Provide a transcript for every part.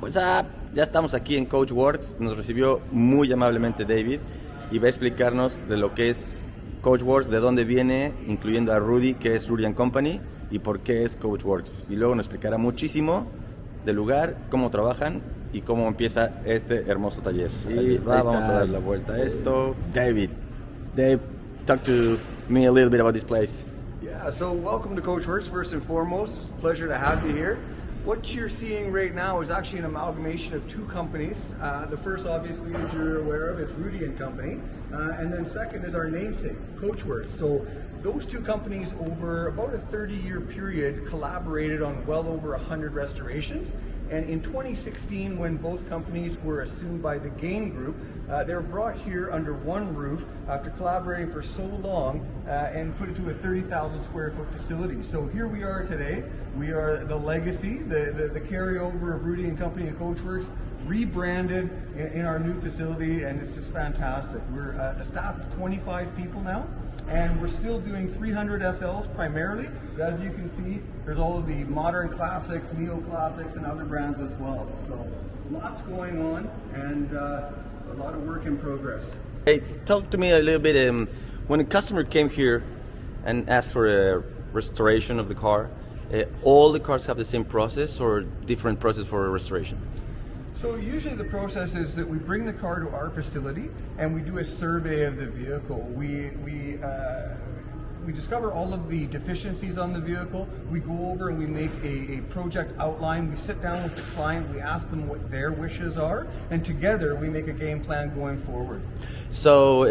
What's up? Ya estamos aquí en COACHWERKS. Nos recibió muy amablemente David y va a explicarnos de lo que es COACHWERKS, de dónde viene, incluyendo a Rudy, que es Rudy & Company, y por qué es COACHWERKS. Y luego nos explicará muchísimo del lugar, cómo trabajan y cómo empieza este hermoso taller. Y vamos a dar la vuelta a esto. David, Dave, talk to me a little bit about this place. Yeah, so welcome to COACHWERKS. First and foremost, pleasure to have you here. What you're seeing right now is actually an amalgamation of two companies. The first, obviously, as you're aware of, is Rudy & Company. And then second is our namesake, COACHWERKS. So those two companies, over about a 30-year period, collaborated on well over 100 restorations. And in 2016, when both companies were assumed by the Game Group, they were brought here under one roof after collaborating for so long and put into a 30,000 square foot facility. So here we are today. We are the legacy, the carryover of Rudy & Company and COACHWERKS, rebranded in our new facility, and it's just fantastic. We're a staff of 25 people now, and we're still doing 300 SLs primarily, but as you can see, there's all of the modern classics, neo-classics, and other brands as well. So lots going on, and a lot of work in progress. Hey, talk to me a little bit, when a customer came here and asked for a restoration of the car, all the cars have the same process or different process for a restoration? So usually the process is that we bring the car to our facility and we do a survey of the vehicle. We discover all of the deficiencies on the vehicle. We go over and we make a project outline. We sit down with the client, we ask them what their wishes are, and together we make a game plan going forward. So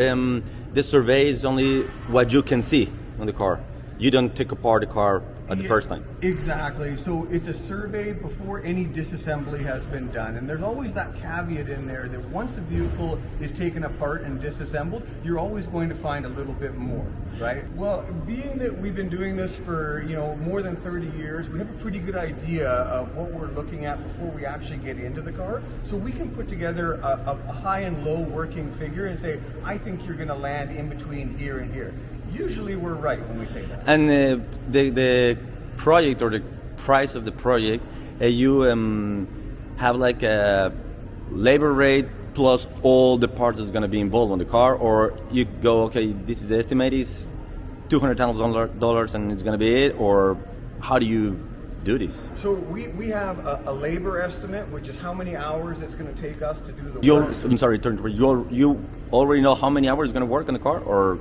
the survey is only what you can see on the car. You don't take apart the car at the first time. Exactly. So it's a survey before any disassembly has been done. And there's always that caveat in there that once a vehicle is taken apart and disassembled, you're always going to find a little bit more, right? Well, being that we've been doing this for, more than 30 years, we have a pretty good idea of what we're looking at before we actually get into the car. So we can put together a high and low working figure and say, I think you're going to land in between here and here. Usually we're right when we say that. And the project or the price of the project, you have like a labor rate plus all the parts that's going to be involved on the car, or you go, okay, this is the estimate is $200,000 and it's going to be it, or how do you do this? So we have a labor estimate, which is how many hours it's going to take us to do the work. I'm sorry, you already know how many hours it's going to work on the car, or?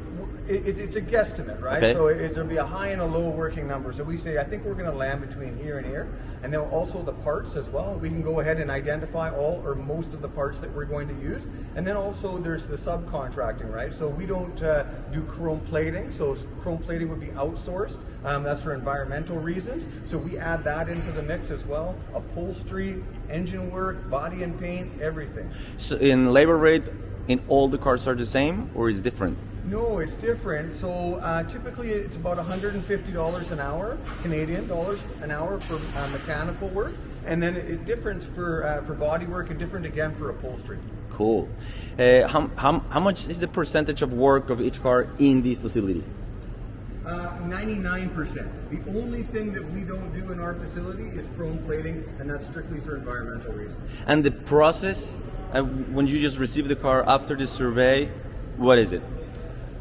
It's a guesstimate, right? Okay. So it's going to be a high and a low working number. So we say, I think we're going to land between here and here. And then also the parts as well. We can go ahead and identify all or most of the parts that we're going to use. And then also there's the subcontracting, right? So we don't do chrome plating. So chrome plating would be outsourced. That's for environmental reasons. So we add that into the mix as well. Upholstery, engine work, body and paint, everything. So in labor rate, in all the cars are the same, or is different? No, it's different. So typically it's about $150 an hour, Canadian dollars an hour for mechanical work, and then it different for body work and different again for upholstery. Cool. How much is the percentage of work of each car in this facility? 99%. The only thing that we don't do in our facility is chrome plating, and that's strictly for environmental reasons. And the process, when you just receive the car after the survey, what is it?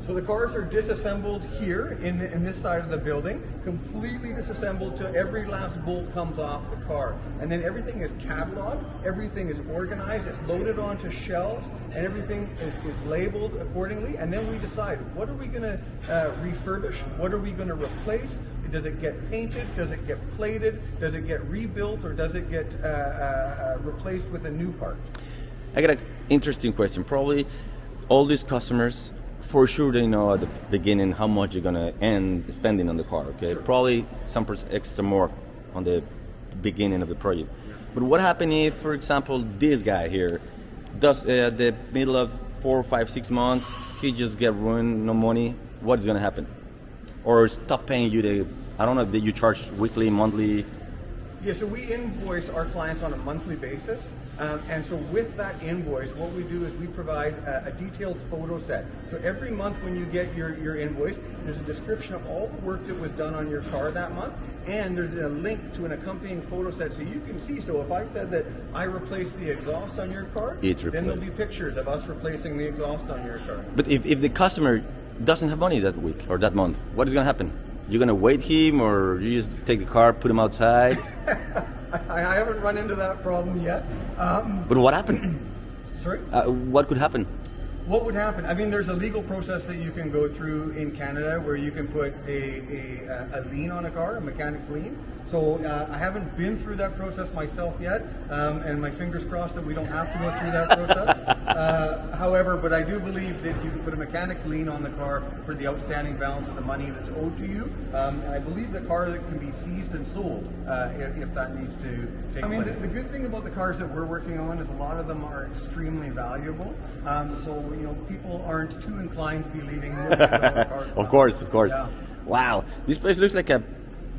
So the cars are disassembled here in this side of the building, completely disassembled till every last bolt comes off the car. And then everything is cataloged, everything is organized, it's loaded onto shelves, and everything is labeled accordingly. And then we decide, what are we going to refurbish? What are we going to replace? Does it get painted? Does it get plated? Does it get rebuilt? Or does it get replaced with a new part? I got an interesting question. Probably all these customers, for sure they know at the beginning how much you're gonna end spending on the car, okay? Sure. Probably some extra more on the beginning of the project. Yeah. But what happens if, for example, this guy here does the middle of 4, 5, 6 months, he just get ruined, no money, what's gonna happen? Or stop paying you I don't know, that you charge weekly, monthly? Yeah, so we invoice our clients on a monthly basis, and so with that invoice, what we do is we provide a detailed photo set. So every month when you get your invoice, there's a description of all the work that was done on your car that month, and there's a link to an accompanying photo set so you can see. So if I said that I replaced the exhaust on your car, then there'll be pictures of us replacing the exhaust on your car. But if the customer doesn't have money that week or that month, what is going to happen? You're going to wait him, or you just take the car, put him outside? I haven't run into that problem yet. But what happened? Sorry? What could happen? What would happen? I mean, there's a legal process that you can go through in Canada where you can put a lien on a car, a mechanic's lien. So I haven't been through that process myself yet, and my fingers crossed that we don't have to go through that process. However, but I do believe that you can put a mechanic's lien on the car for the outstanding balance of the money that's owed to you. I believe the car that can be seized and sold if that needs to take place. I mean, the good thing about the cars that we're working on is a lot of them are extremely valuable. So, you know, people aren't too inclined to be leaving million-dollar cars. Of course. Yeah. Wow, this place looks like a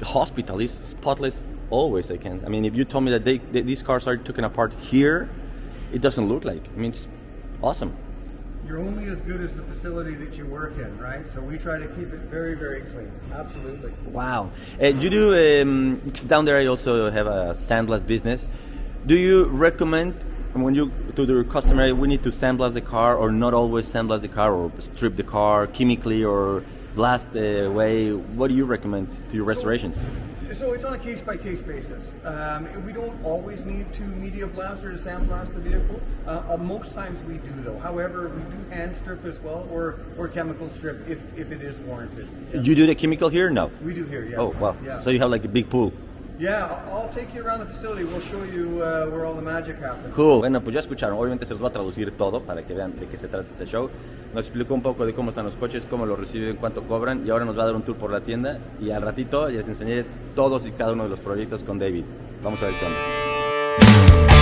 hospital. It's spotless always. I mean, if you told me that these cars are taken apart here, it doesn't look like. I mean, it's awesome. You're only as good as the facility that you work in, right? So we try to keep it very, very clean. Absolutely. Wow. You do, because down there I also have a sandblast business. Do you recommend when you to the customer, we need to sandblast the car, or not always sandblast the car, or strip the car chemically, or blast away? What do you recommend to your restorations? So it's on a case-by-case basis. We don't always need to media blast or to sandblast the vehicle. Most times we do, though. However, we do hand strip as well, or chemical strip if it is warranted. Yeah. You do the chemical here? No. We do here, yeah. Oh, wow. Yeah. So you have like a big pool. Yeah, I'll take you around the facility. We'll show you where all the magic happens. Cool. Bueno, pues ya escucharon. Obviamente se los va a traducir todo para que vean de qué se trata este show. Nos explicó un poco de cómo están los coches, cómo los reciben, cuánto cobran, y ahora nos va a dar un tour por la tienda, y al ratito ya les enseñé todos y cada uno de los proyectos con David. Vamos a ver qué onda.